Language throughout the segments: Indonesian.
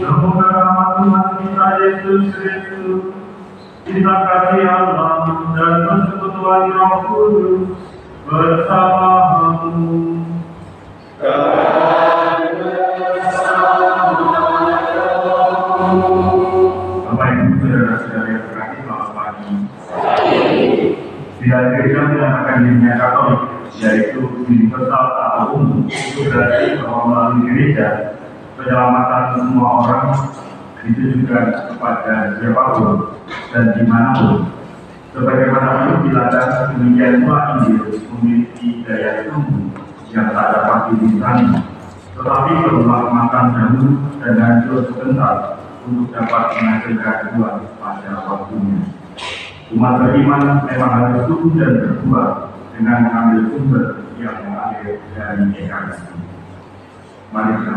Semoga rahmat Tuhan kita Yesus Kristus, cinta kasih Allah dan persekutuan Roh Kudus bersamamu. Bapak Ibu saudara-saudara yang terkasih, selamat pagi. Pihak gereja menyatakan dirinya Katolik, yaitu universal atau umum. Itu berarti bahwa melalui gereja penyelamatan semua orang ditujukan kepada siapapun dan dimanapun. Sebagaimana belum dilakukan, demikian pula Injil memiliki daya tumbuh yang tak dapat dibintang, tetapi perlu makan dahulu dan hancur sebentar untuk dapat menghasilkan buah pada waktunya. Umat beriman memang harus tumbuh dan berbuah dengan mengambil sumber yang mengalir dari Ekaristi. Mari kita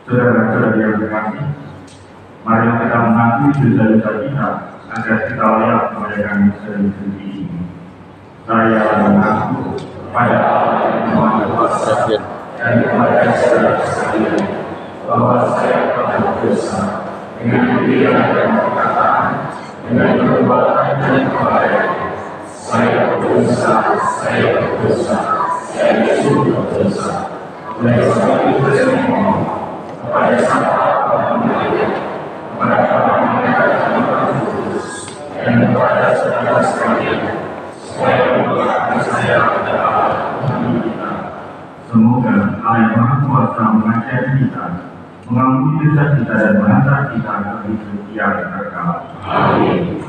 saudara-saudara yang terkasih, mari kita mengakui dosa-dosa kita agar kita layak merayakan misteri suci ini. Saya mengaku kepada Allah yang Maha Kuasa dan kepada saudara sekalian bahwa saya telah berdosa dengan pikiran dan perkataan, dengan perbuatan dan kelalaian. Saya berdosa, saya sungguh berdosa. Oleh sebab itu saya mohon kepada Sang Bapa kepada Bapa dan Roh Kudus, dan kepada saudara sekalian, supaya membuatkan saya pada Allah Tuhan kita. Semoga Allah yang Maha Kuasa mengajari kita, mengampuni dosa kita dan mengantar kita ke hidup yang kekal. Amin.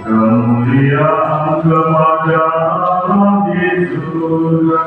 Kemuliaan kepada Allah di surga.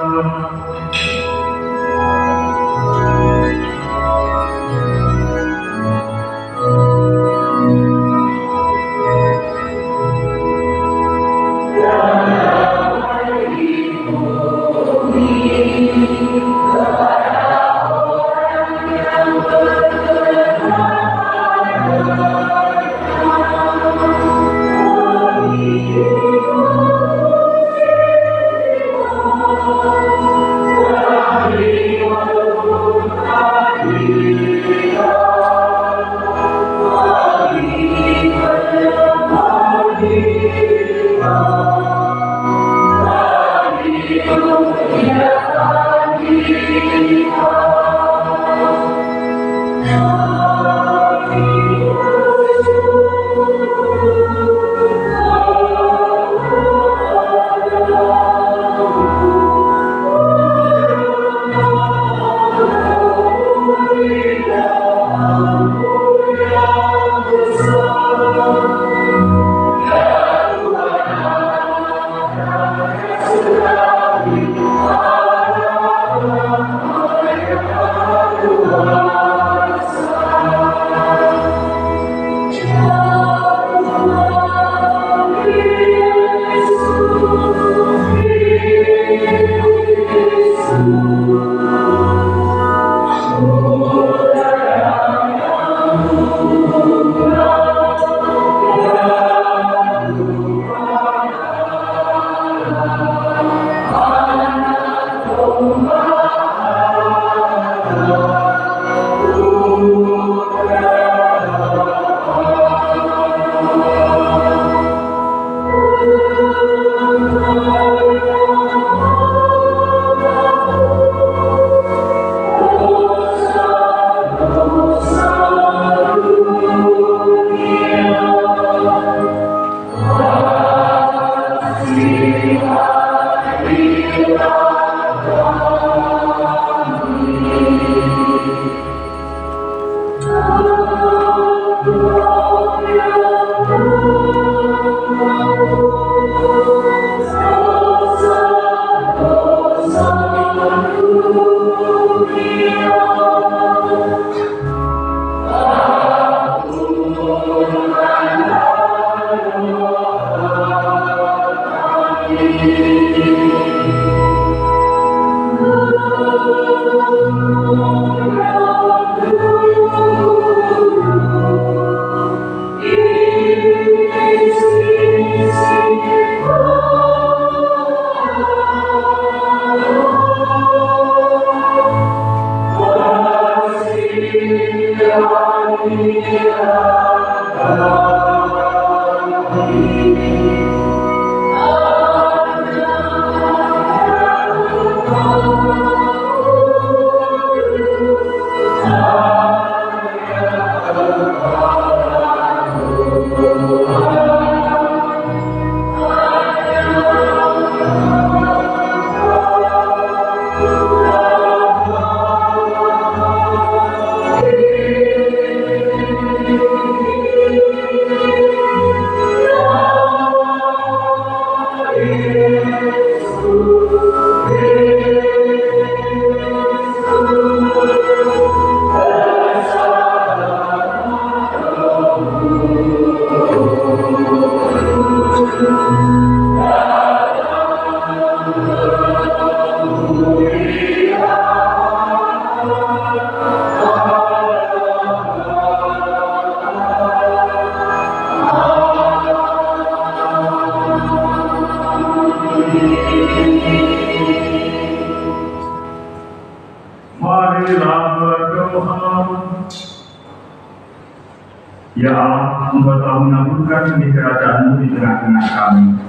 Ya Allah, Engkau telah mengaburkan di kerajaan-Mu di tengah-tengah kami.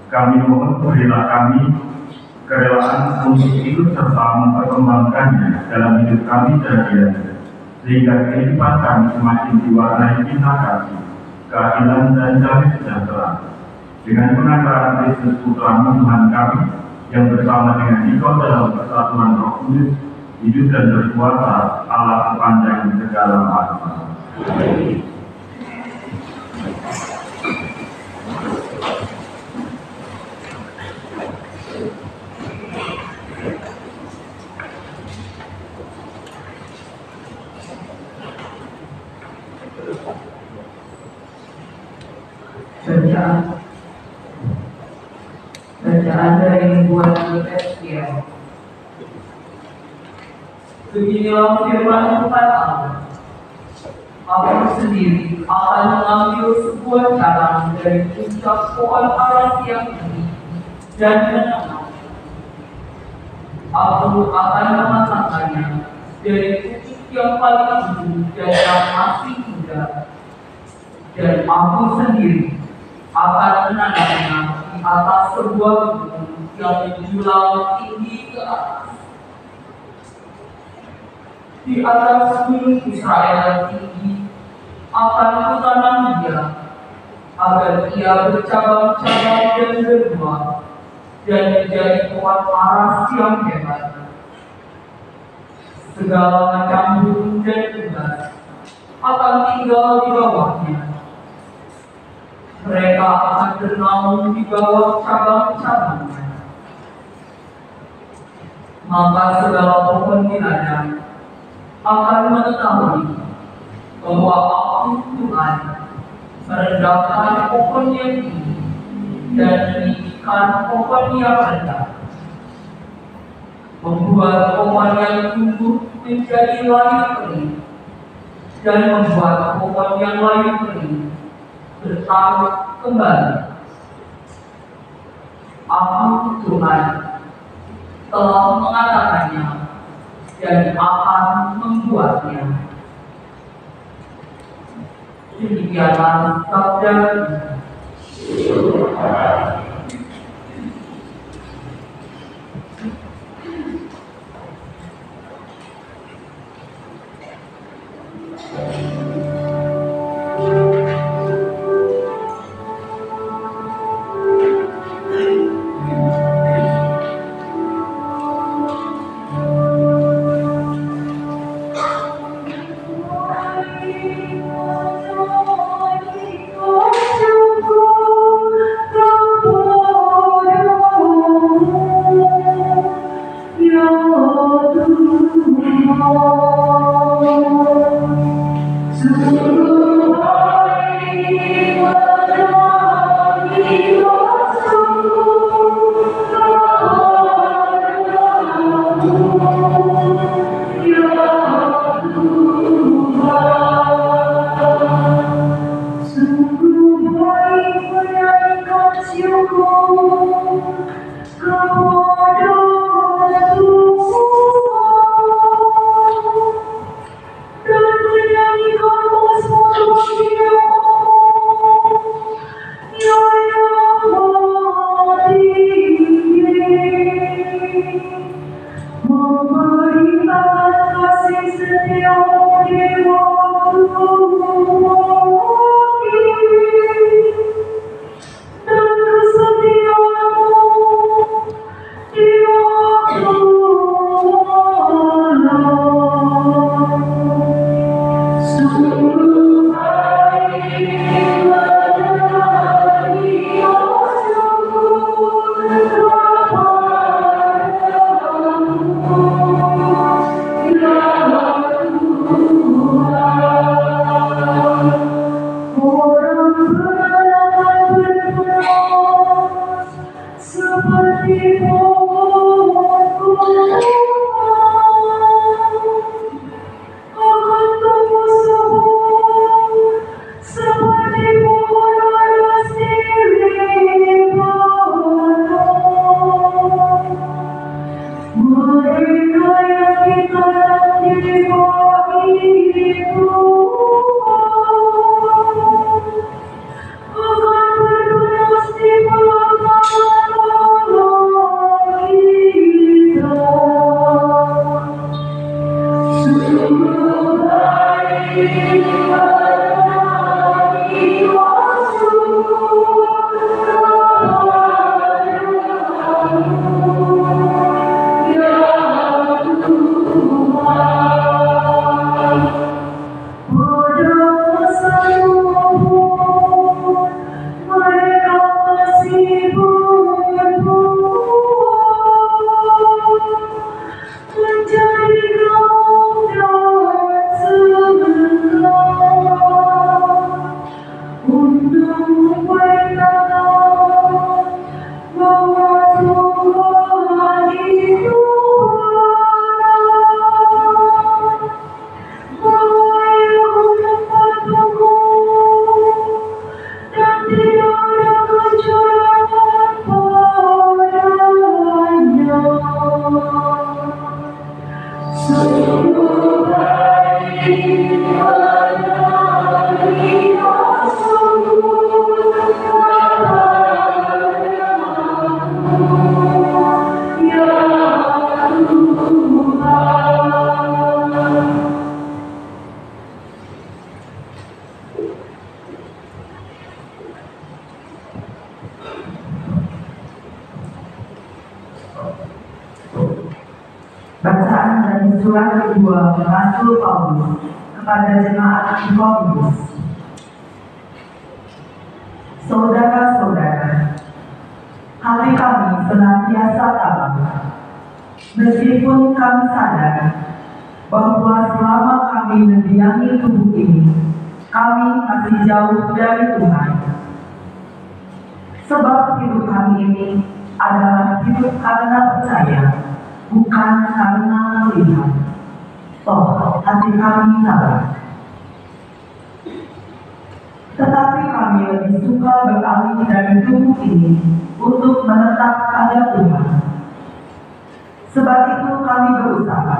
Kami mohon berilah kami kerelaan untuk ikut serta memperkembangkannya dalam hidup kami sehari-hari, sehingga kehidupan kami semakin diwarnai cinta kasih, keadilan dan damai sejahtera. Dengan pengantaran Kristus Putra Tuhan kami, yang bersama dengan Engkau dalam persatuan Roh Kudus, hidup dan berkuasa Allah sepanjang segala masa. Bacaan dari buat Efesia. Beginilah firman Tuhan Allah. Aku sendiri akan mengambil sebuah carang dari puncak pohon ara yang tinggi dan menengah. Aku akan mengatakannya dari titik yang paling ujung dan yang masih muda. Dan aku sendiri akan menanamnya di atas sebuah gunung yang menjulang tinggi ke atas. Di atas gunung Israel tinggi akan kutanam dia, agar ia bercabang-cabang dan berbuah, dan menjadi pohon aras yang hebat. Segala macam burung dan unggas akan tinggal di bawahnya. Mereka akan bernaung di bawah cabang-cabangnya. Maka segala pohon di ladang akan mengetahui bahwa aku Tuhan merendahkan pohon yang tinggi dan meninggikan pohon yang rendah, membuat pohon yang tumbuh menjadi layu kering dan membuat pohon yang layu kering bertaut kembali. Aku Tuhan telah mengatakannya dan akan membuatnya. Demikianlah sabda Bacaan dari surat kedua Rasul Paulus kepada jemaat di Korintus. Saudara-saudara, hati kami senantiasa tabah, meskipun kami sadar bahwa selama kami mendiami tubuh ini, kami masih jauh dari Tuhan. Sebab hidup kami ini adalah hidup karena percaya, bukan karena melihat. Toh hati kami tabah. Tetapi kami lebih suka beralih dari tubuh ini untuk menetap pada Tuhan. Sebab itu kami berusaha,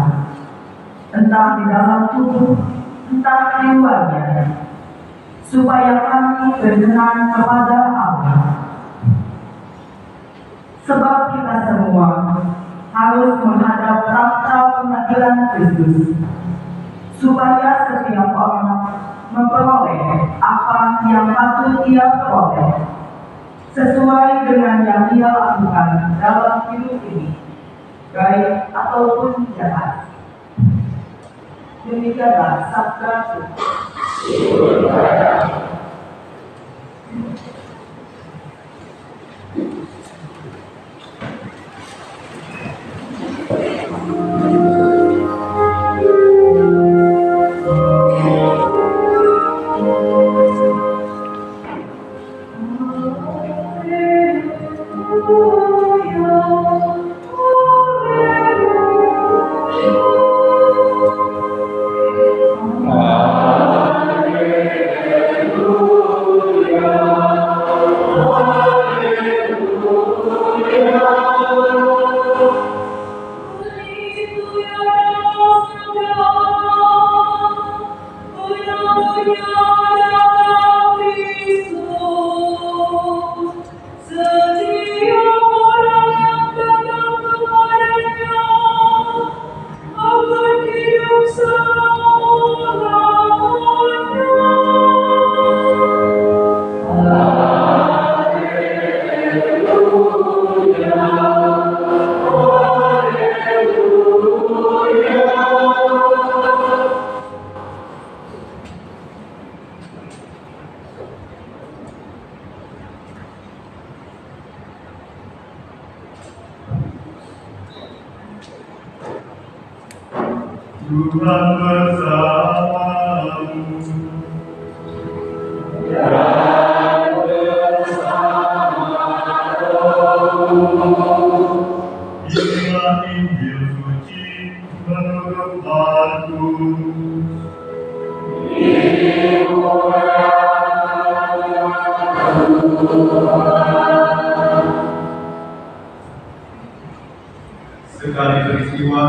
entah di dalam tubuh, entah di luarnya, supaya kami berkenan kepada Allah. Sebab kita semua harus menghadap takhta pengadilan Kristus, supaya setiap orang memperoleh apa yang patut ia peroleh, sesuai dengan yang ia lakukan dalam hidup ini, baik ataupun jahat. Demikianlah sabda Tuhan. Tuhan bersamamu. Inilah Injil suci menurut Markus. Sekali peristiwa,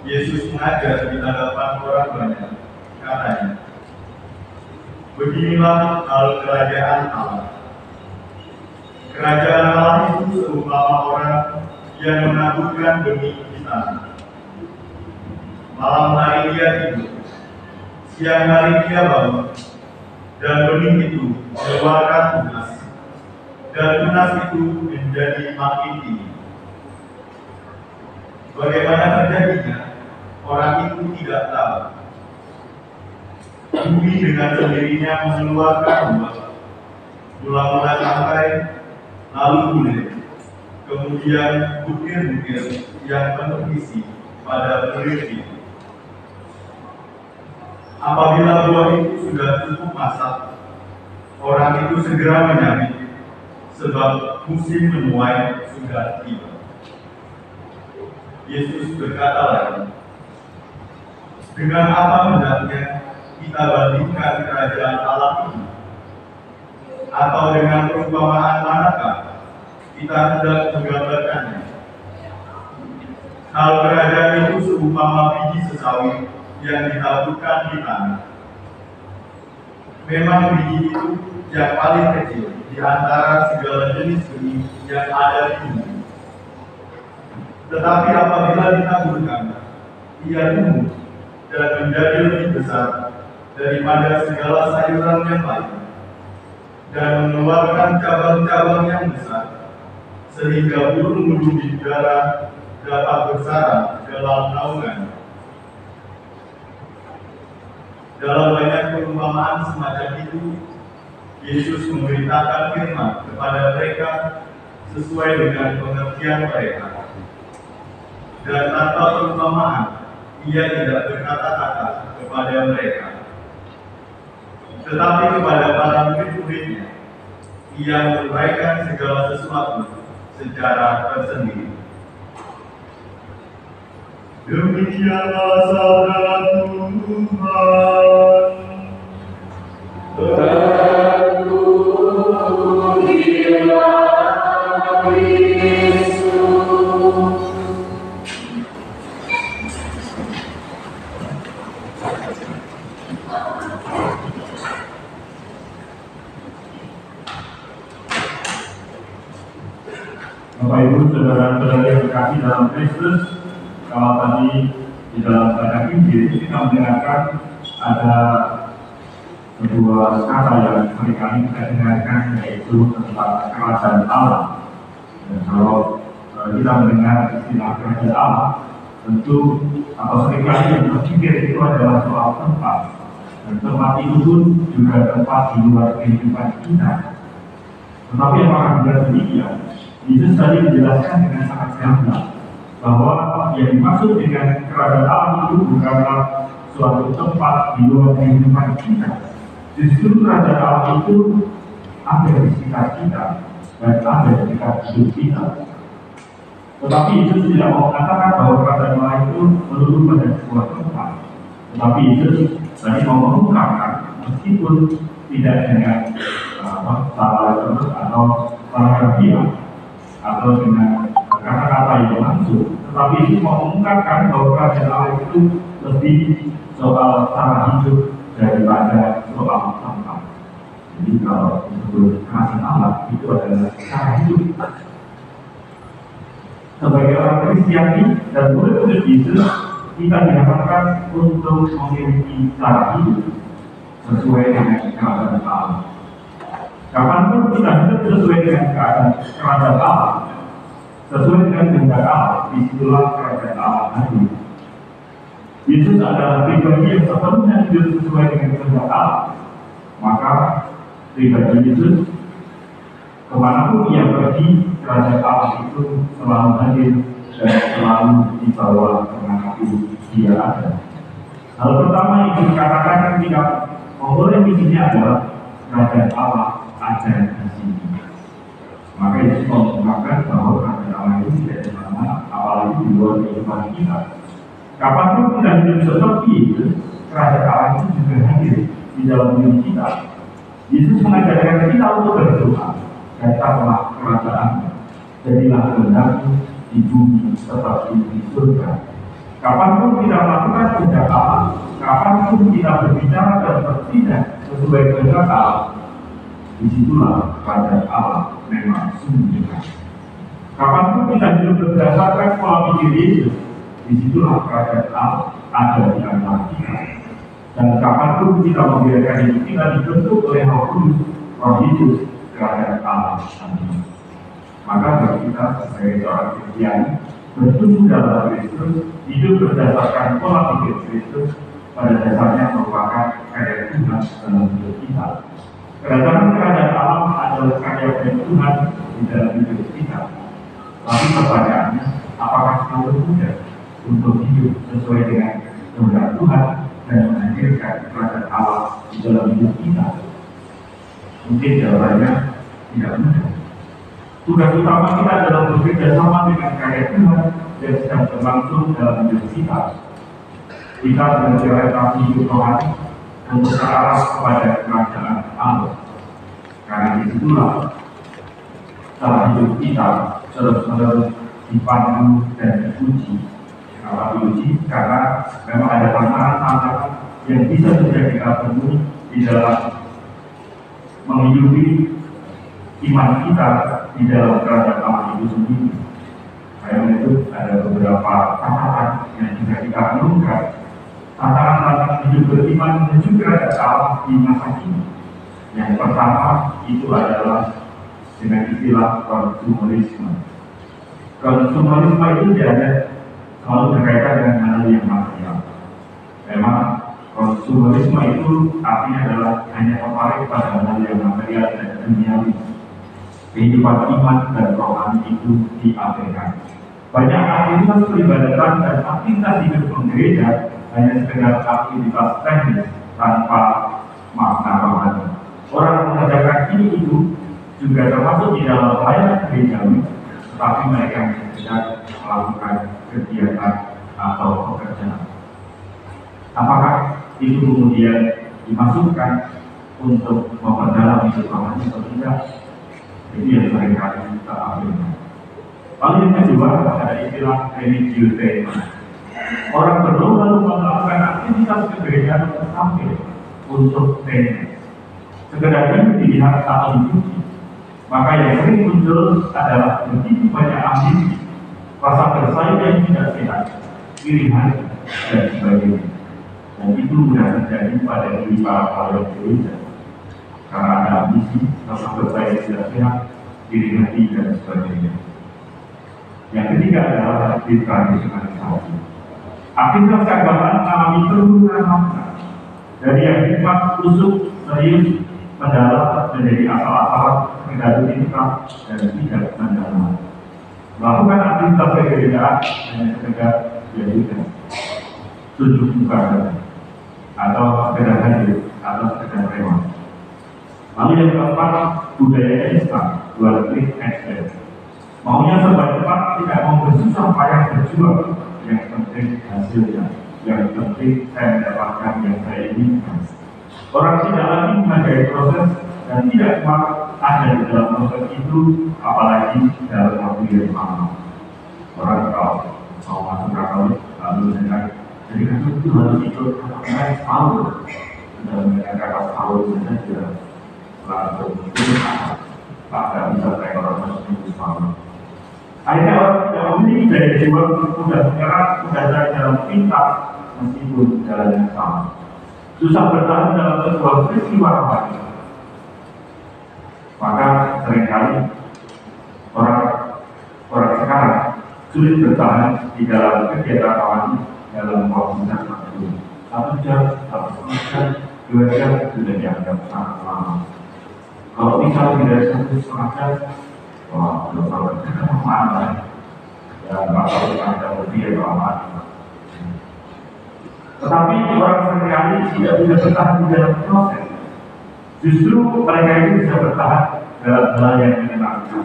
Yesus mengajar di hadapan orang banyak. Katanya, beginilah hal kerajaan Allah. Kerajaan Allah itu seumpama orang yang menaburkan benih di tanah. Malam hari dia tidur, siang hari dia bangun, dan benih itu mengeluarkan tunas, dan tunas itu menjadi makin tinggi. Bagaimana terjadinya? Orang itu tidak tahu. Bumi dengan sendirinya mengeluarkan buah, mula-mula tangkai, lalu bulir, kemudian bukir-bukir yang penuh isi pada bulir itu. Apabila buah itu sudah cukup masak, orang itu segera menyabit, sebab musim menuai sudah tiba. Yesus berkata lagi, dengan apa hendaknya kita bandingkan kerajaan Allah ini? Atau dengan perumpamaan manakah kita hendak menggambarkannya? Hal kerajaan itu seumpama biji sesawi yang ditaburkan di tanah. Memang biji itu yang paling kecil di antara segala jenis benih yang ada di bumi. Tetapi apabila ditaburkan, ia tumbuh dan menjadi lebih besar daripada segala sayuran yang lain, dan mengeluarkan cabang-cabang yang besar, sehingga burung-burung di udara dapat bersarang dalam naungan. Dalam banyak perumpamaan semacam itu, Yesus memberitakan firman kepada mereka sesuai dengan pengertian mereka. Dan tanpa perumpamaan, ia tidak berkata-kata kepada mereka. Tetapi kepada para murid-muridnya, ia menguraikan segala sesuatu secara tersendiri. Demikianlah sabda Tuhan. Bapak Ibu, saudara-saudara yang terkasih dalam Kristus, kalau tadi di dalam bacaan Injil kita mendengarkan ada sebuah kata yang seringkali kita dengarkan, yaitu tentang kerajaan Allah. Dan kalau kita mendengar istilah kerajaan Allah, tentu atau seringkali yang berpikir itu adalah soal tempat, dan tempat itu pun juga tempat di luar kehidupan kita. Tetapi apakah benar demikian? Yesus tadi menjelaskan dengan sangat gamblang bahwa yang dimaksud dengan kerajaan Allah itu bukanlah suatu tempat di luar kehidupan kita. Justru kerajaan Allah itu ada di sekitar kita dan ada di sekitar hidup kita. Tetapi Yesus tidak mau mengatakan bahwa kerajaan Allah itu melulu pada sebuah tempat. Tetapi Yesus tadi mau mengungkapkan, meskipun tidak dengan salah terus atau salah pihak, atau dengan kata-kata yang langsung, tetapi itu mengungkapkan bahwa kerajaan Allah itu lebih soal cara hidup daripada soal tempat. Jadi kalau disebut kerajaan Allah itu adalah cara hidup. Sebagai orang Kristiani dan murid-murid Yesus, kita diharapkan untuk memiliki cara hidup sesuai dengan kerajaan Allah. Kapanpun kita hidup sesuai dengan keadaan kerajaan Allah, sesuai dengan kehendak Allah, disitulah kerajaan Allah hadir. Yesus adalah pribadi yang sepenuhnya hidup sesuai dengan kehendak Allah. Maka pribadi Yesus kemanapun ia pergi, kerajaan Allah itu selalu hadir dan selalu dibawa kemanapun dia ada. Hal pertama yang dikatakan ketika memulai misinya adalah kerajaan Allah ada di sini. Maka Yesus mengungkapkan bahwa kerajaan Allah itu tidak di mana, apalagi di luar kehidupan kita. Kapanpun kita hidup seperti itu, kerajaan Allah itu juga hadir di dalam diri kita. Yesus mengajarkan kita untuk berdoa, datanglah kerajaan, jadilah kehendakmu di bumi seperti di surga. Kapanpun kita melakukan kehendak Allah, kapanpun kita berbicara dan bertindak sesuai kehendak Allah, disitulah kerajaan Allah memang sungguh dekat. Kapanpun kita hidup berdasarkan pola pikir Yesus, disitulah kerajaan Allah ada di antara kita. Dan kapanpun kita membiarkan hidup kita dibentuk oleh Roh Kudus, Roh Yesus, kerajaan Allah ada. Maka bagi kita sebagai seorang Kristiani, bertumbuh dalam Kristus, hidup berdasarkan pola pikir Kristus, pada dasarnya merupakan karya Tuhan dalam hidup kita. Kerajaan Allah adalah karya Tuhan di dalam hidup kita. Tapi pertanyaannya, apakah selalu mudah untuk hidup sesuai dengan kehendak Tuhan dan menghadirkan kerajaan Allah di dalam hidup kita? Mungkin jawabannya tidak mudah. Tugas utama kita adalah bekerja sama dengan karya Tuhan yang sedang berlangsung dalam hidup kita. Kita berorientasi hidup rohani untuk terarah kepada kerajaan Allah. Karena disitulah cara hidup kita terus-menerus dipandu dan diuji. Kenapa diuji? Karena memang ada tantangan-tantangan yang bisa saja kita temui di dalam menghidupi iman kita di dalam kerajaan Allah itu sendiri. Karena itu ada beberapa tantangan yang juga kita renungkan. Tantangan-tantangan hidup beriman menuju kerajaan Allah di masa ini. Yang pertama itu adalah dengan istilah konsumerisme. Konsumerisme itu tidak selalu berkaitan dengan hal yang material. Memang konsumerisme itu artinya adalah hanya tertarik pada hal yang material dan duniawi. Kehidupan iman dan rohani itu diabaikan. Banyak aktivitas peribadatan dan aktivitas hidup gereja hanya sekedar aktivitas teknis tanpa makna rohani. Orang mengerjakan ini itu juga termasuk di dalam pelayanan gerejawi, tetapi mereka tidak melakukan kegiatan atau pekerjaan. Apakah itu kemudian dimasukkan untuk memperdalam hidup rohani atau tidak? Itu yang seringkali kita abaikan. Lalu yang kedua ada istilah religiusisme. Orang berlomba melakukan aktivitas kegerejaan sampai untuk teknis. Sekedar ini dilihat atau dipuji. Maka yang sering muncul adalah begitu banyak ambisi, rasa bersaing yang tidak sehat, iri hati, dan sebagainya. Dan itu mudah terjadi pada diri para pelayan gereja. Karena ada ambisi, rasa bersaing yang tidak sehat, iri hati, dan sebagainya. Yang ketiga adalah tradisionalisasi. Aktivitas keagamaan mengalami penurunan makna dari yang hikmat, usuk, serius, mendalam menjadi asal-asalan, menggadu income dan tidak mendalam. Melakukan aktivitas kegerejaan hanya sekedar diajukan, tunjuk muka saja, atau sekedar hadir, atau sekedar lewat. Lalu yang keempat, budaya Islam, dual klik exchange. Maunya serba cepat, tidak mau bersusah payah berjuang, yang penting hasilnya, yang penting saya mendapatkan yang saya inginkan. Orang tidak lagi menghargai proses dan tidak ada di dalam proses itu, apalagi dalam waktu yang lama. Orang kalau mau masuk Katolik lalu dengan jadi Katolik itu harus ikut Katolik Paulus dan dengan kata Paulus saja langsung itu tak bisa kayak orang Muslim Paulus. Akhirnya orang ini dari jiwa sudah menyerah, sudah ada dalam pintar meskipun jalan yang sama. Susah bertahan dalam sebuah peristiwa rohani. Maka seringkali orang sekarang sulit bertahan di dalam kegiatan rohani dalam waktu yang waktu 1 jam, 1 jam, 2 jam sudah dianggap sangat lama. Kalau misal tidak 1,5 jam, wah belum mana ya bakal ada lebih lama. Tetapi orang seringkali tidak bisa bertahan di dalam proses. Justru mereka itu bisa bertahan dalam hal yang menyenangkan.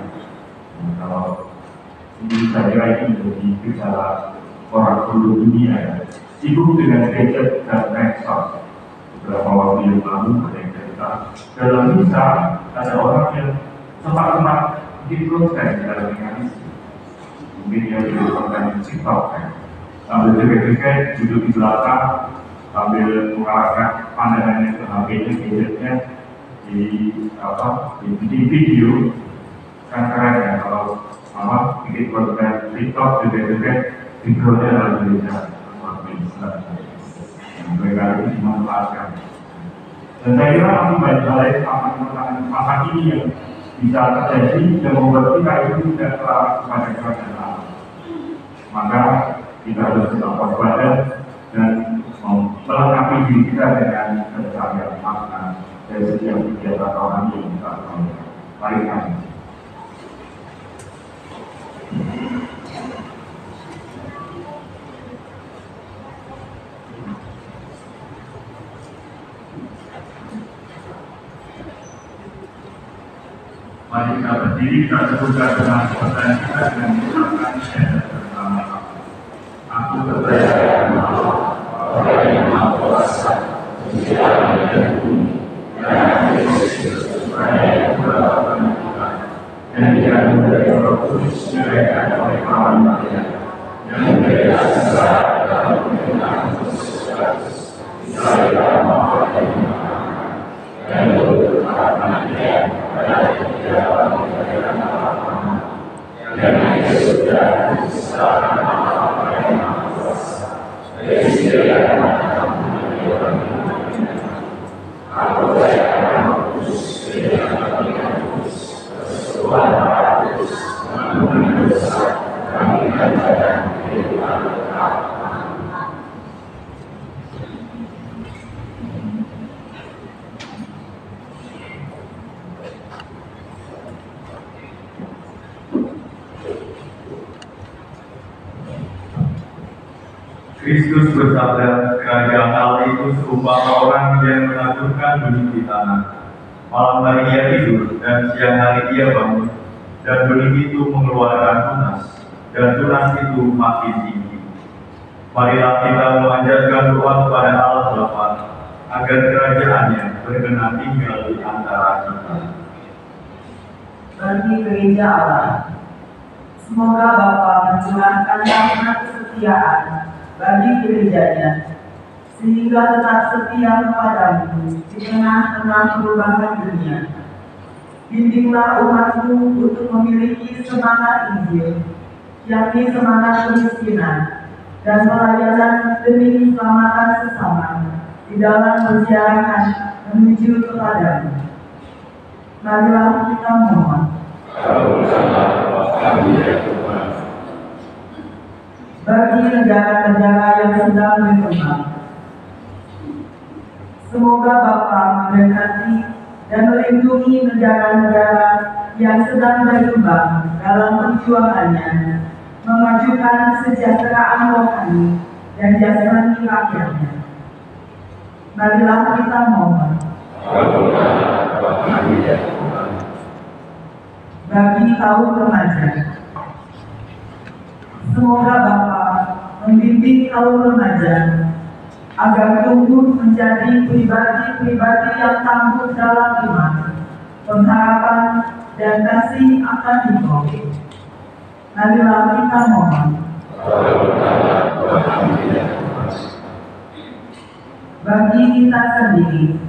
Kalau ini saya kira ini menjadi gejala orang seluruh dunia ya. Sibuk dengan gadget dan medsos. Beberapa waktu yang lalu ada yang cerita dalam misa ada orang yang sempat diprotes dalam mekanisme. Mungkin dia dilakukan TikTok ya. Sambil joget-joget duduk di belakang sambil mengarahkan pandangannya ke HP-nya, gadgetnya di video kan keren ya kalau bikin konten TikTok joget-joget videonya lalu bisa mereka itu dimanfaatkan. Dan saya kira masih banyak hal lain masa ini yang bisa terjadi dan membuat kita itu tidak terlalu kepada keadaan. Maka kita harus tetap waspada dan melengkapi diri kita dengan kesadaran makna dari setiap kegiatan orang yang kita lakukan. Mari kita berdiri, kita sebutkan dengan pertanyaan kita dengan mengucapkan syahadat bersama. Aku percaya bahwa yang Maha Kuasa menciptakan dan bumi, dan Yesus supaya berlakukan kita, dan dijaga dari Roh Kudus mereka oleh kawan Maria, yang memberi sesaat dalam penggunaan Yesus Kristus, Israel Maha dan berkata Dia pada kehidupan dan itu sudah disahkan Kristus bersabda, kerajaan Allah itu seumpama orang yang menaburkan benih di tanah. Malam hari ia tidur, dan siang hari ia bangun, dan benih itu mengeluarkan tunas, dan tunas itu makin tinggi. Marilah kita memanjatkan doa kepada Allah Bapa, agar kerajaannya berkenan tinggal di antara kita. Bagi gereja Allah, semoga Bapa mencurahkan rahmat kesetiaan bagi gerejanya, sehingga tetap setia kepadamu di tengah-tengah perubahan dunia. Bimbinglah umatmu untuk memiliki semangat Injil, yakni semangat kemiskinan dan pelayanan demi keselamatan sesama di dalam perjalanan menuju kepadamu. Marilah kita mohon. Bagi negara-negara yang sedang berkembang, semoga Bapa memberkati dan melindungi negara-negara yang sedang berkembang dalam perjuangannya memajukan kesejahteraan rohani dan jasmani rakyatnya. Marilah kita mohon. Bagi kaum remaja, semoga Bapa membimbing kaum remaja agar tumbuh menjadi pribadi-pribadi yang tangguh dalam iman, pengharapan, dan kasih akan diperoleh. Marilah kita mohon. Bagi kita sendiri,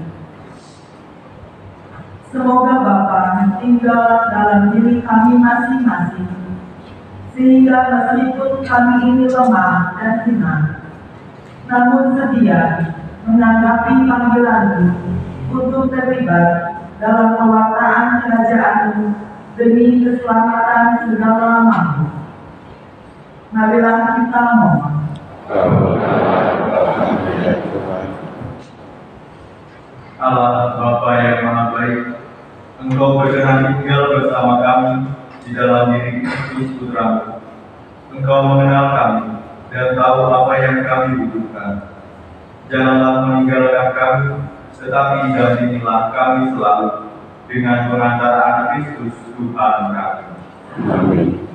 semoga Bapa tinggal dalam diri kami masing-masing, sehingga meskipun kami ini lemah dan hina, namun sedia menanggapi panggilan-Mu untuk terlibat dalam pewartaan kerajaan-Mu demi keselamatan segala makhluk. Marilah kita mohon. Allah Bapa yang Maha Baik, Engkau berkenan tinggal bersama kami di dalam diri Kristus Putra-Mu. Engkau mengenal kami dan tahu apa yang kami butuhkan. Janganlah meninggalkan kami, tetapi dampingilah kami selalu dengan pengantaraan Kristus Tuhan kami. Amin.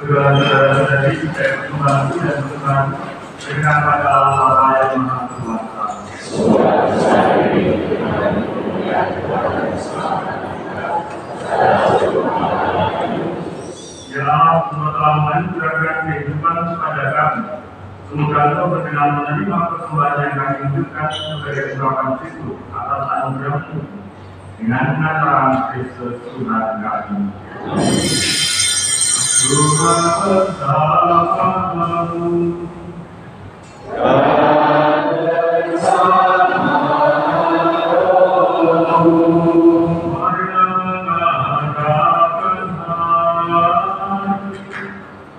Saudara-saudari, saya membantu dan berkenan berikan pada Allah Bapa yang Maha Kuasa. Ya Allah, Engkau telah menganugerahkan kehidupan kepada kami. Semoga Engkau berkenan menerima persembahan yang kami hidupkan sebagai ungkapan syukur atas anugerah-Mu dengan pengantaran Kristus Tuhan kami. Tuhan bersamamu.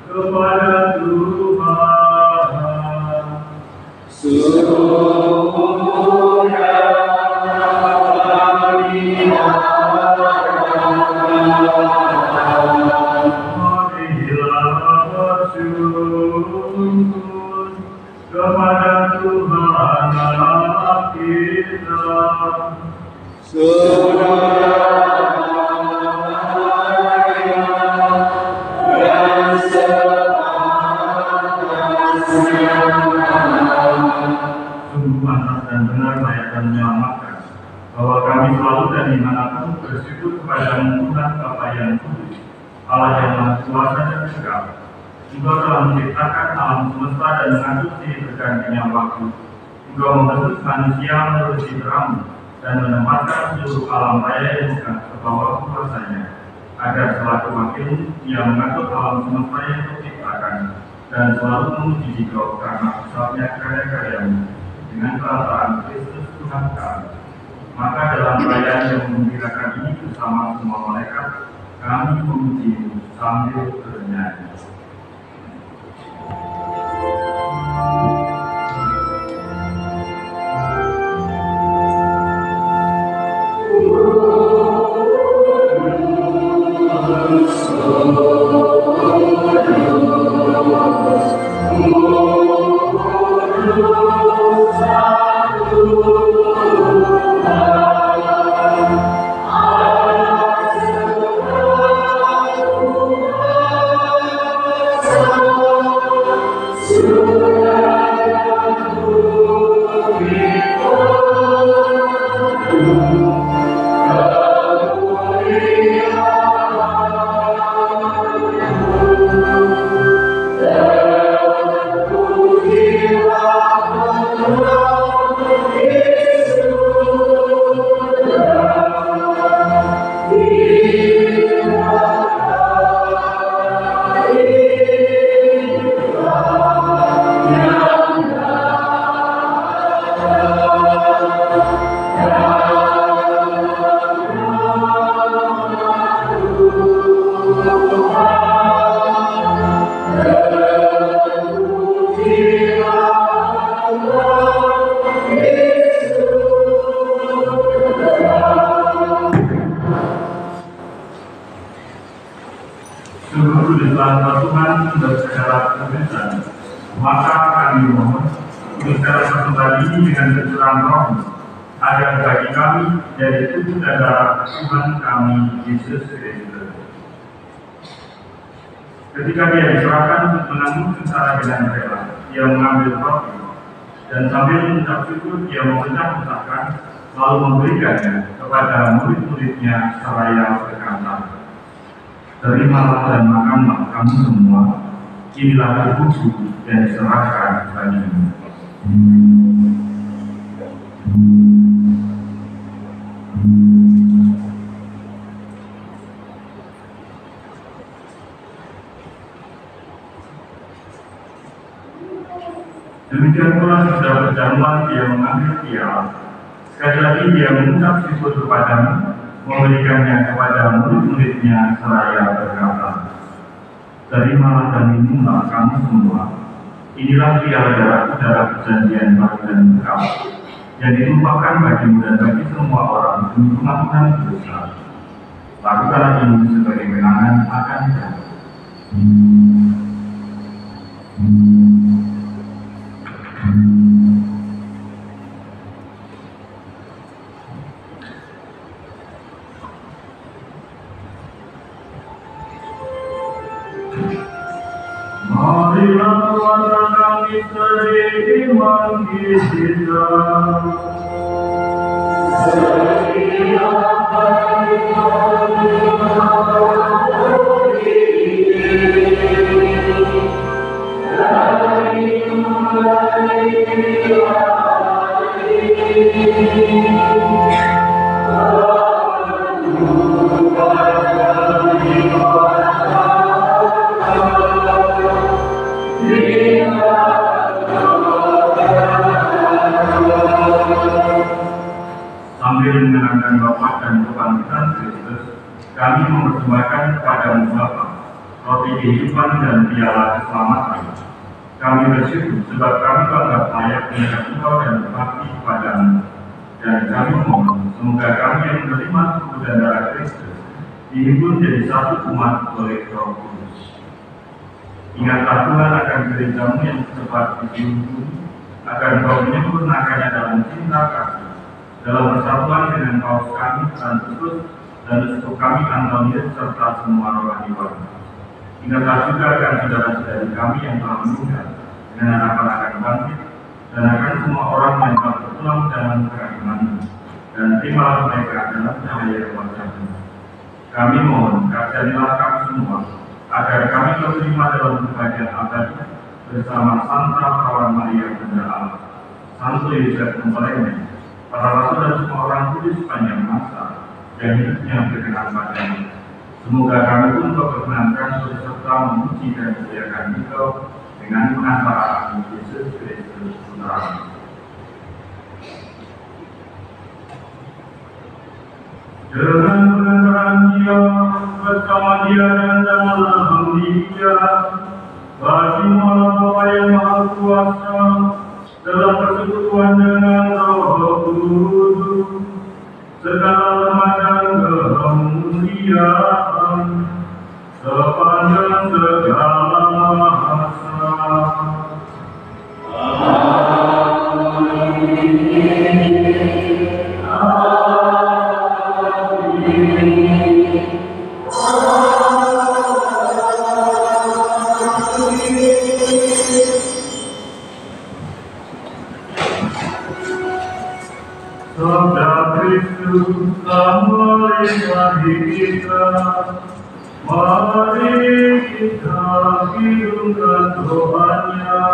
Kepada Tuhan sesungguhnya kami marilah bersyukur. Sungguh pantas dan benar layak dan menyelamatkan bahwa kami selalu dan dimanapun bersyukur kepada-Mu Tuhan Bapa yang kudus, Allah yang Maha Kuasa dan Kekal. Engkau telah menciptakan alam semesta dan mengatur silih bergantinya waktu. Engkau membentuk manusia menurut ciptaanmu dan menempatkan seluruh alam raya yang bukan ke bawah kuasanya, agar selaku wakil Ia mengatur alam semesta yang Kau ciptakan dan selalu memuji Dikau karena besarnya karya-karyamu dengan perasaan Kristus Tuhan kami. Maka dalam perayaan yang menggembirakan ini bersama semua malaikat, kami memuji-Mu sambil bernyanyi. Sungguh kuduslah Tuhan untuk segala kebenaran. Maka kami mohon untuk secara kembali dengan kecurahan Roh, agar bagi kami dari tubuh dan darah Tuhan kami Yesus Kristus. Ketika Dia diserahkan untuk menanggung sengsara dengan rela, Dia mengambil roti dan sambil mengucap syukur Dia memecah-pecahkan, lalu memberikannya kepada murid-muridnya seraya berkata, "Terimalah dan makanlah kamu semua, inilah tubuhku yang diserahkan bagimu." Demikian pula sudah berjalan Dia mengambil piala. Sekali lagi Dia mengucap syukur kepadamu, memberikannya kepada murid-muridnya seraya berkata, "Terimalah dan minumlah kamu semua, inilah piala darahku dalam perjanjian baru dan kekal, yang ditumpahkan bagimu dan bagi semua orang demi pengampunan dosa. Lakukanlah ini sebagai kenangan akan Dia." Marilah puasa kami seiman kita. Sambil mengenangkan Bapa dan kebangkitan Kristus, kami mempersembahkan kepadamu Bapa, roti kehidupan dan piala keselamatan. Kami bersyukur sebab kami bangga layak mendekat Engkau dan berbakti kepadamu. Dan kami mohon, semoga kami yang menerima tubuh dan darah Kristus dihimpun jadi satu umat oleh Roh Kudus. Ingatlah Tuhan akan gerejamu yang tersebar di seluruh bumi, agar Engkau menyempurnakannya dalam cinta kasih, dalam persatuan dengan paus kami Franciscus dan uskup kami Antonius serta semua rohaniwan. Ingatlah juga akan saudara-saudari kami yang telah meninggal dengan harapan akan bangkit, dan akan semua orang yang telah berpulang dalam keimanan, dan terimalah mereka dalam cahaya wajah-Mu. Kami mohon, kasihanilah kami semua, agar kami terima dalam kebahagiaan abadi bersama Santa Perawan Maria Bunda Allah, Santo Yosef Mempelai, para rasul dan semua orang kudus sepanjang masa yang hidupnya berkenan padanya. Semoga kami pun berkenankan berserta memuji dan memuliakan Engkau dengan pengantaraan Yesus Kristus Putra. Dengan pengantaran Dia, bersama Dia dan dalam Dia, bagi Allah Bapa yang Maha Kuasa, dalam persekutuan dengan Roh Kudus, segala hormat dan kemuliaan sepanjang segala masa. Sabda Kristus telah melingkari kita, mari kita hidupkan doanya.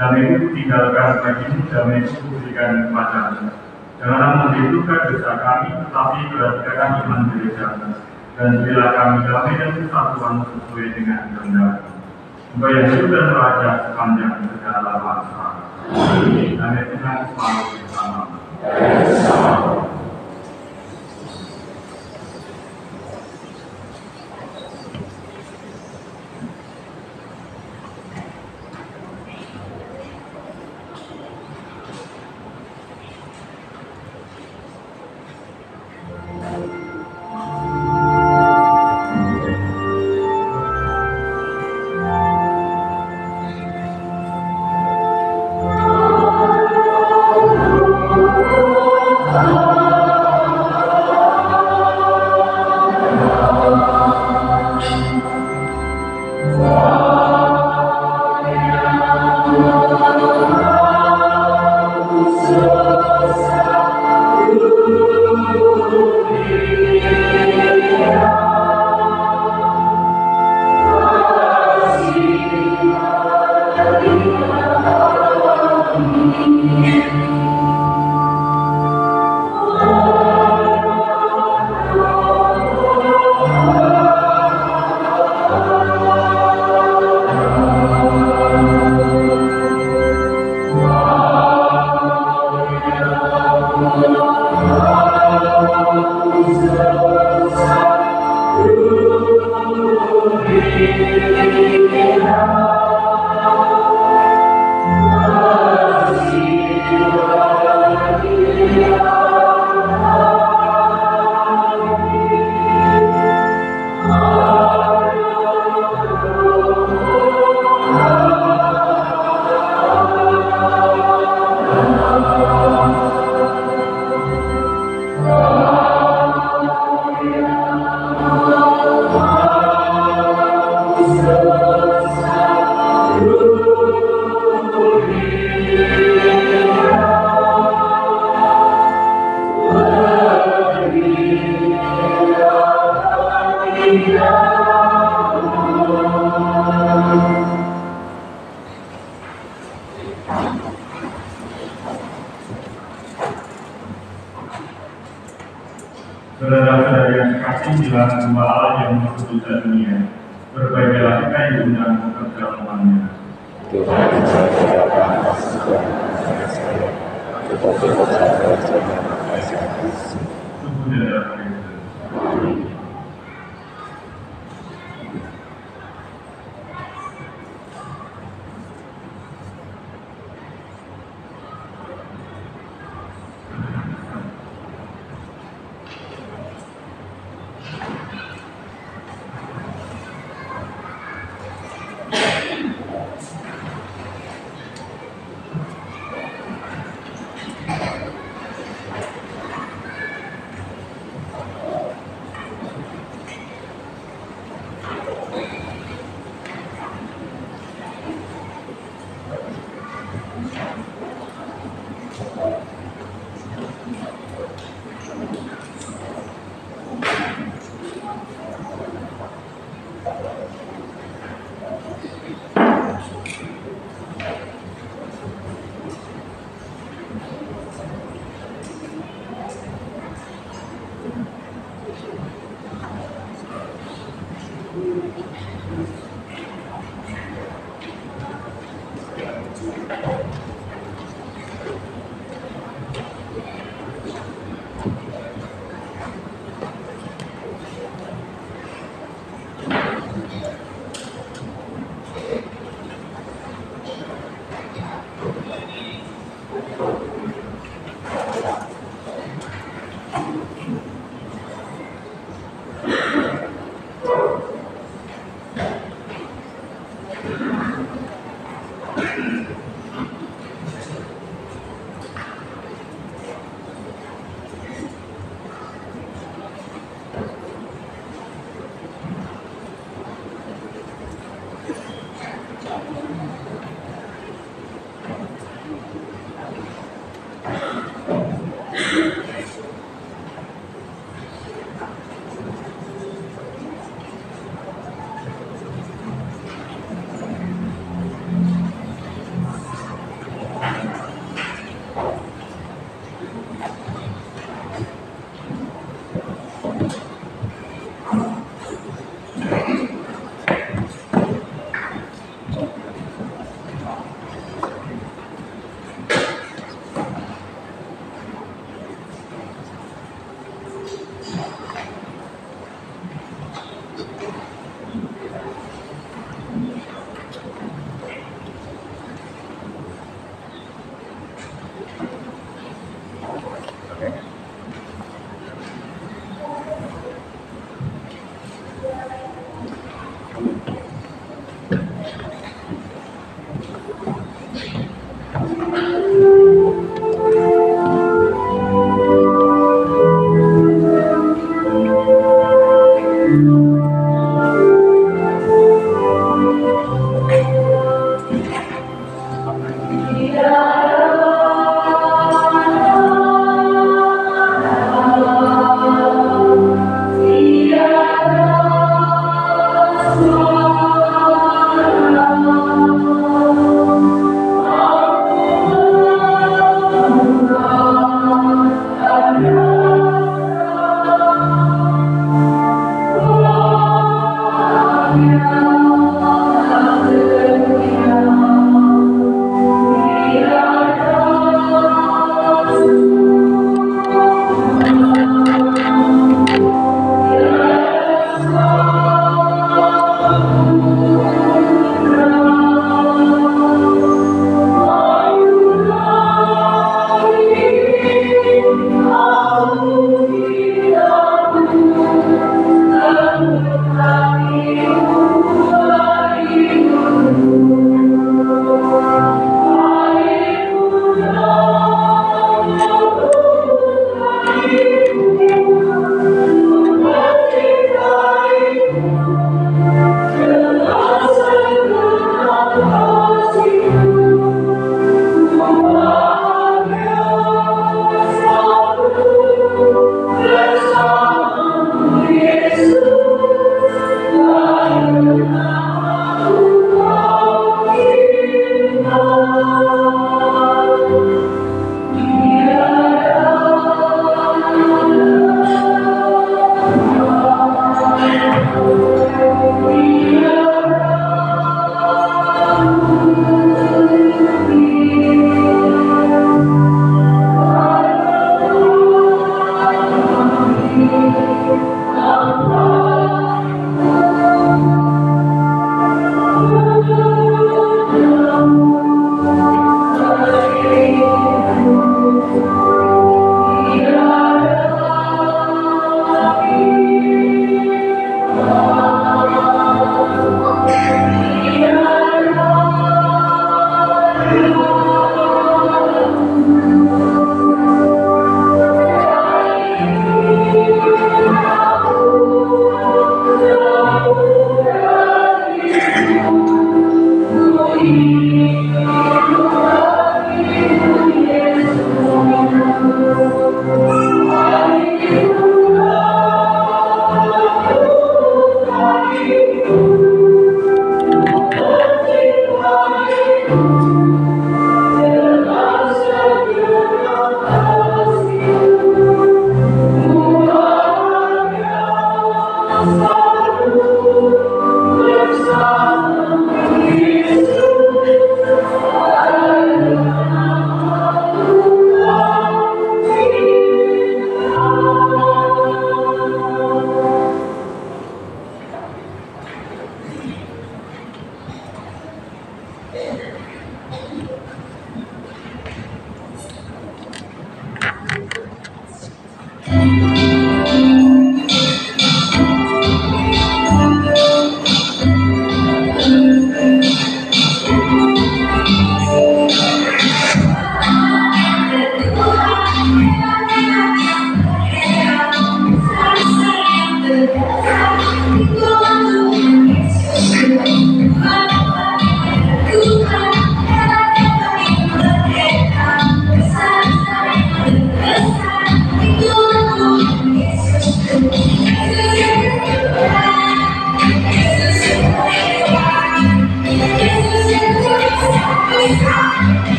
Damai-Mu tinggalkan bagimu, damai-Mu berikan kepadamu. Janganlah membentukkan dosa kami, tetapi perhatikan iman gereja-Mu. Dan berilah kami damai dan kesatuan sesuai dengan kehendak-Mu. Engkau yang hidup dan raja sepanjang segala masa. Damai Tuhan selalu bersama-mu. Saudara-saudara yang kasih bila hamba Allah yang mengkuduskan dunia, berbahagialah kita yang diundang ke dalamnya. Tuhan kita berdoa, Tubuh dan darah Kristus.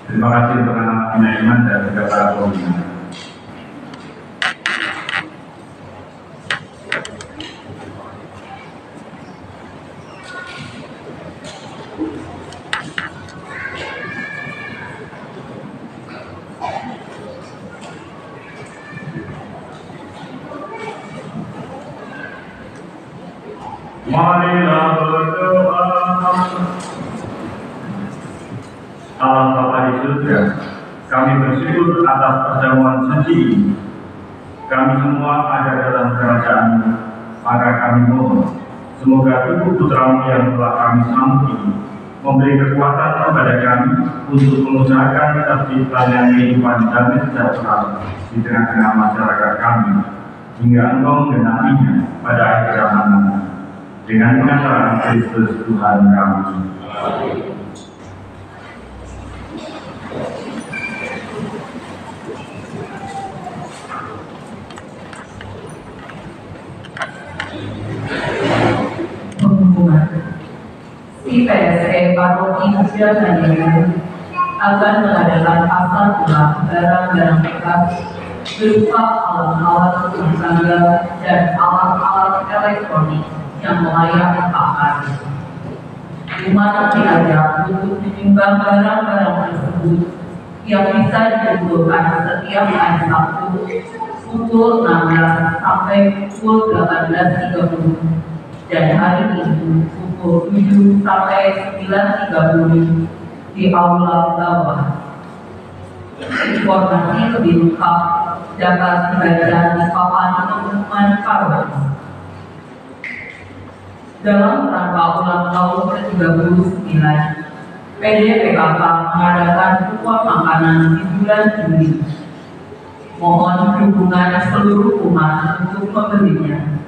Terima kasih untuk anak penyayiman dan juga para pembina. Marilah berdoa. Allah Bapa di surga, kami bersyukur atas perjamuan suci ini. Kami semua ada dalam kerajaan-Mu, maka kami mohon, semoga tubuh Putra-Mu yang telah kami sambut ini memberi kekuatan kepada kami untuk mengusahakan terciptanya kehidupan damai sejahtera di tengah-tengah masyarakat kami, hingga Engkau menggenapinya pada akhir zaman dengan pengantaran Kristus Tuhan kami. Pengumuman si PSE Paroki Muda Nadiru akan mengadakan pasar ulang barang-barang bekas berupa alat-alat rumah tangga dan alat-alat elektronik yang layak pakai. Umat diajak untuk menyumbang barang-barang tersebut yang bisa dikumpulkan setiap hari Sabtu pukul 16 sampai pukul 18.30 dan hari Minggu pukul 7 sampai 9.30 di aula bawah. Informasi lebih lengkap dapat dibaca di papan pengumuman paroki. Dalam rangka ulang tahun ke-39, PDPKK mengadakan kupon makanan di bulan Juli. Mohon dukungan seluruh umat untuk membelinya.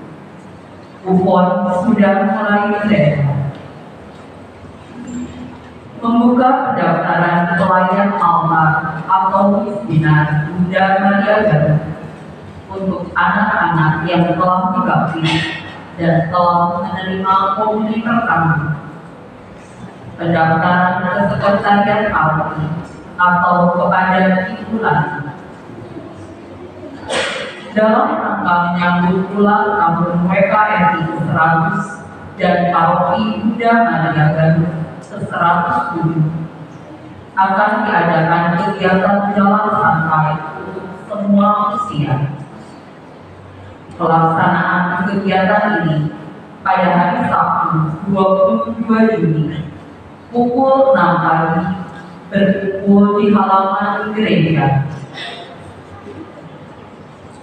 Kupon sudah mulai beredar. Membuka pendaftaran pelayan altar atau miskinan Bunda Maria Galuh untuk anak-anak yang telah dibaptis dan telah menerima komuni pertama. Pendaftaran ke sekretariat paroki atau kepada titular. Dalam rangka menyambut ulang tahun WKRI ke-100 dan paroki Bunda Maria Galuh ke-107 akan diadakan kegiatan jalan santai untuk semua usia. Pelaksanaan kegiatan ini pada hari Sabtu 22 Juni pukul 6 pagi berkumpul di halaman gereja.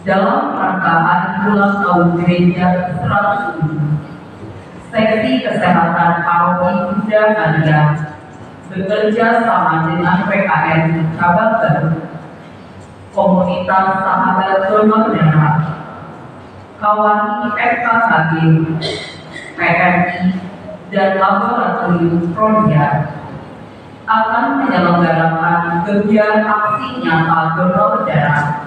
Dalam rangka hari ulang tahun gereja ke-107, seksi kesehatan paroki Bunda Maria bekerja sama dengan PKN Cabang Garut, komunitas sahabat donor darah, Kawani FKKG, PMI, dan Laboratorium Prodia akan menyelenggarakan kegiatan aksi nyata donor darah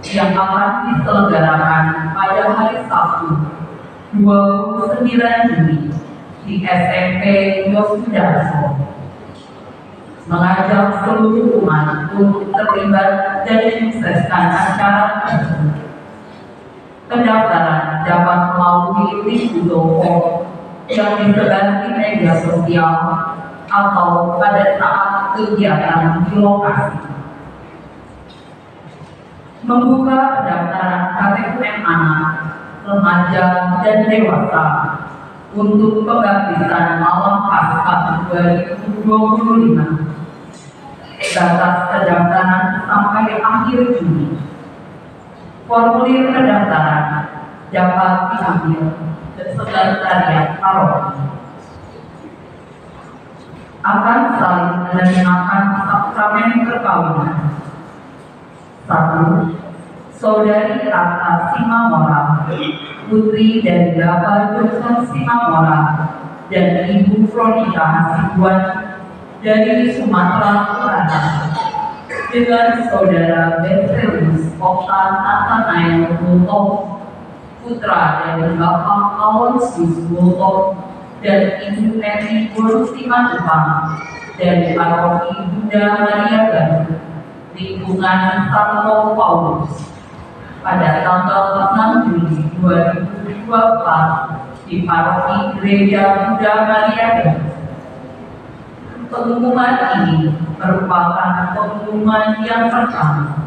yang akan diselenggarakan pada hari Sabtu 29 Juni di SMP Yosudarso. Mengajak seluruh umat untuk terlibat dan menyukseskan acara tersebut. Pendaftaran dapat melalui link Google Form yang disebar di media sosial atau pada saat kegiatan di lokasi. Membuka pendaftaran kategori anak, remaja, dan dewasa untuk pembaptisan malam Paskah 2025. Batas pendaftaran sampai akhir Juni. Formulir pendaftaran dapat diambil di sekretariat paroki. Akan saling menerima sakramen perkawinan. 1. Saudari Atta Simamora, putri dari Bapak Johnson Simamora dan Ibu Veronica Hasibuan dari Sumatera Utara, dengan saudara Berselius Okta Nathanael Multok, putra dari Bapak Alonsius Multok dan Ibu Neti Simatupang dari Paroki Bunda Maria Galuh, lingkungan Santo Paulus, pada tanggal 6 Juli 2024 di Paroki Gereja Bunda Maria Galuh. Pengumuman ini merupakan pengumuman yang pertama.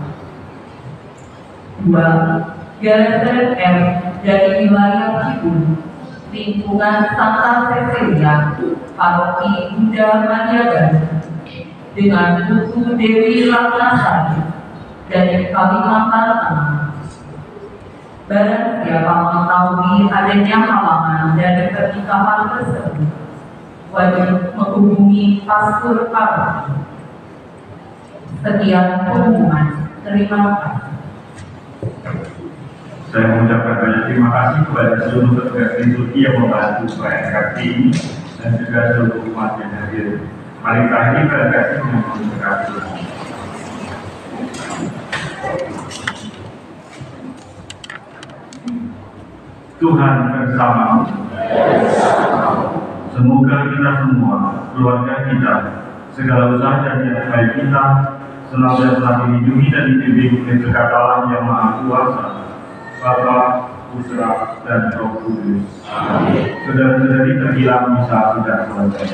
2. Galeser M dari wilayah Cibulu, lingkungan Santa Cecilia, Paroki Bunda Maria Galuh, dengan Buku Dewi Ratnasari dari Kalimantan Tengah. Barang siapa mengetahui adanya halangan dari pernikahan tersebut, wajib menghubungi pastor paroki. Sekian pengumuman. Terima kasih. Saya mengucapkan banyak terima kasih kepada seluruh petugas liturgi yang membantu perayaan ini dan juga seluruh umat yang hadir. Mari kita akhiri perayaan dengan berdoa. Tuhan bersamamu. Semoga kita semua, keluarga kita, segala usaha dan niat baik kita senantiasa dilindungi dan dibimbing oleh berkat Allah yang Maha Kuasa, Bapa, Putra, dan Roh Kudus. Saudara-saudari terbilang bisa sudah selesai.